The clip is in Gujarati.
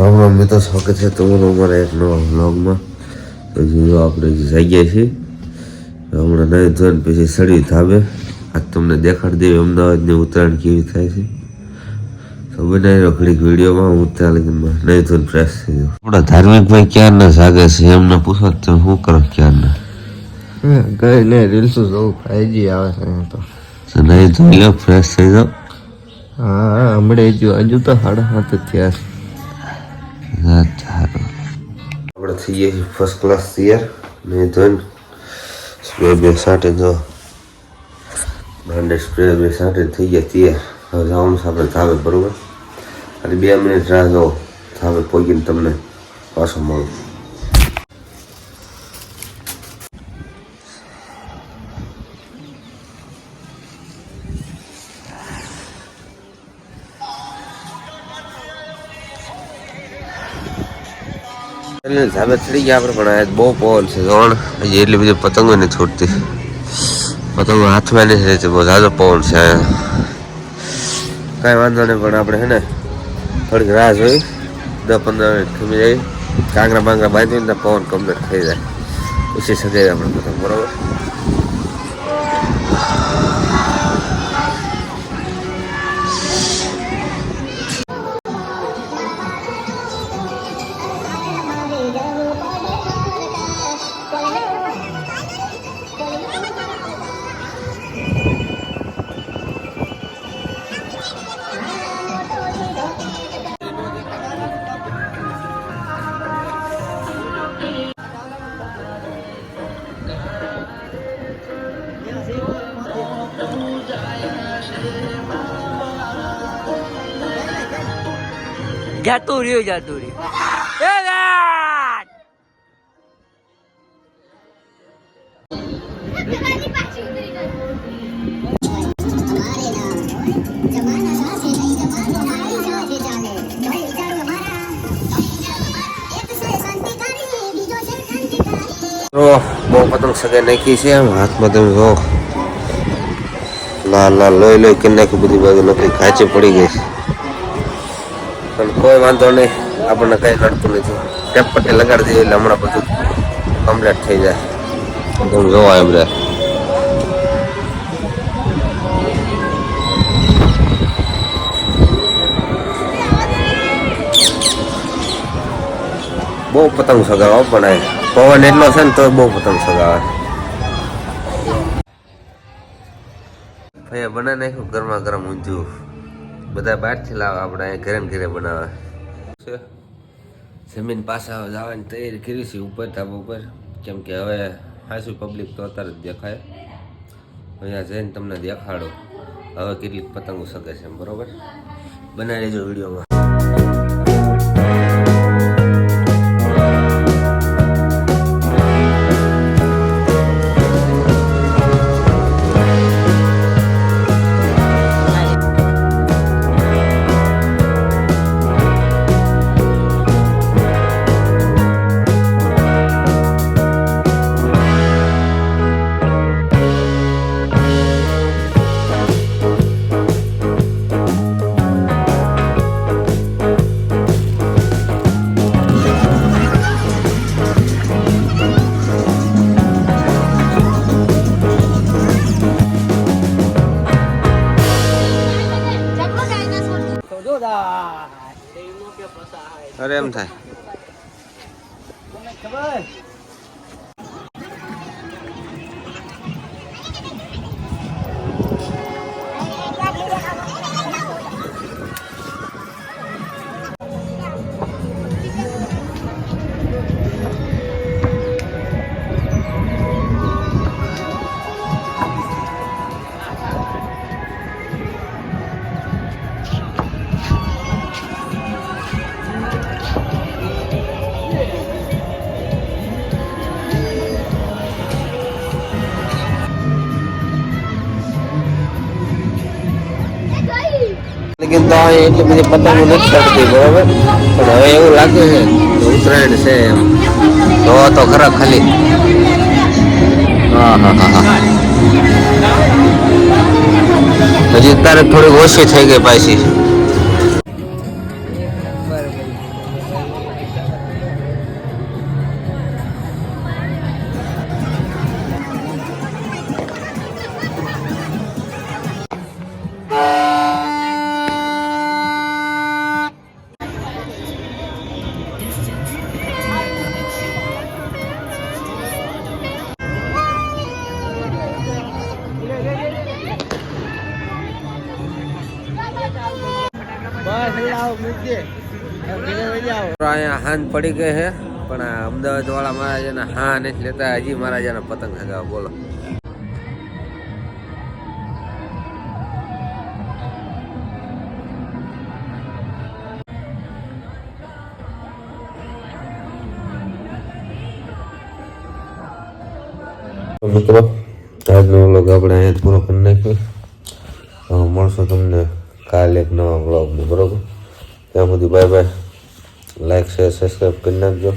રામ મિત્ર, સ્વાગત છે તમારું અમારા એક નવા વ્લોગમાં. તો જો આપણે જગ્યાએ છીએ હમણાં નહીં ધોઈને પછી સડી ધાબે આજ તમને દેખાડી દેવી અમદાવાદની ઉત્તરાયણ કેવી થાય છે. તો બનાવી ઘડીક વિડીયોમાં હું ત્યાં લગીનમાં નહીં ધોઈને ફ્રેશ થઈ જાઉં. આપણા ધાર્મિક ભાઈ ક્યારના જાગે છે એમને પૂછો તમે શું કરો ક્યારના? કઈ નહીં, રીલ્સો જોઉં, ફાઈજી આવે છે તો નહીં ધોઈ લો, ફ્રેશ થઈ જાઓ. હા હમણાં હજુ તો 7:30 થયા છે. આપણે થઈ ગયા છીએ ફર્સ્ટ ક્લાસ તૈયાર. નહીં ધોઈને બે સાટે જો બ્રાન્ડેડ સ્પ્રે બે સાટે થઈ ગયા તૈયાર. હવે જવાનું છે આપણે ધાબે, બરોબર? અને 2 મિનિટ રાહ જો, ધાબે પહોંચીને તમને પાછો મળું. ધાબે ચડી ગયા આપણે, પણ આજ બહુ પવન છે જોણ, હજી એટલી બધી પતંગો નથી છૂટતી. પતંગો હાથમાં નથી રહેતી, બહુ ઝાઝો પવન છે. કાંઈ વાંધો નહીં, પણ આપણે હે ને થોડીક રાહ જોઈ 10-15 મિનિટ ખમી જાય, કાંગરા બાંગરા બાંધીને પવન કમ્પ્લીટ થઈ જાય પછી સગાઈ આપણે પતંગ, બરોબર? જાતું રહ્યું બહુ પતંગ સગાઈ નાખી છે એમ હાથમાં, તમે જો લાલ લાલ લોહી લોહી કરી નાખી બધી બાજુ, નકરી કાચી પડી ગઈ છે. પણ કોઈ વાંધો નહીં, આપણને કઈ નડતું નથી. ટેપ પટ્ટી લગાડી દઈએ એટલે હમણાં બધું કમ્પ્લીટ થઈ જાય. તમે જોવા એમ રે બહુ પતંગ સગાવો, પણ પવન એટલો છે ને તો બહુ પતંગ સગાવે. ભાઈ બનાવી નાખ્યું ગરમા ગરમ ઊંધિયું. બધા બહારથી લાવે, આપણે અહીંયા ઘરે ને ઘરે બનાવે છે. જમીન પાસે જવાની તૈયારી કરી છે ઉપર ધાબા ઉપર, કેમ કે હવે ખાસું પબ્લિક તો અત્યારે જ દેખાય. અહીંયા જઈને તમને દેખાડો હવે કેટલીક પતંગો સગે છે, બરોબર? બનાવી લેજો વિડીયોમાં. અરે એમ થાય લેકિન તો એટલી બધી પતંગો નથી ચડતી, બરોબર? પણ હવે એવું લાગે છે ઉત્તરાયણ છે એમ. તો ખરા ખાલી હા હા હા હા હજી અત્યારે થોડીક ઓછી થઈ ગઈ પાછી. અહીંયા હાન પડી ગઈ છે પણ આ અમદાવાદ વાળા મહારાજાના હા નથી લેતા હજી મહારાજાના પતંગ હગાવ બોલો. મિત્રો આજનો વ્લોગ આપણે અહીંયા જ પૂરો કરી નાખ્યો. મળશો તમને કાલે એક નવા વ્લોગમાં, બરોબર? ત્યાં સુધી bye bye. Like share subscribe કરી નાખજો.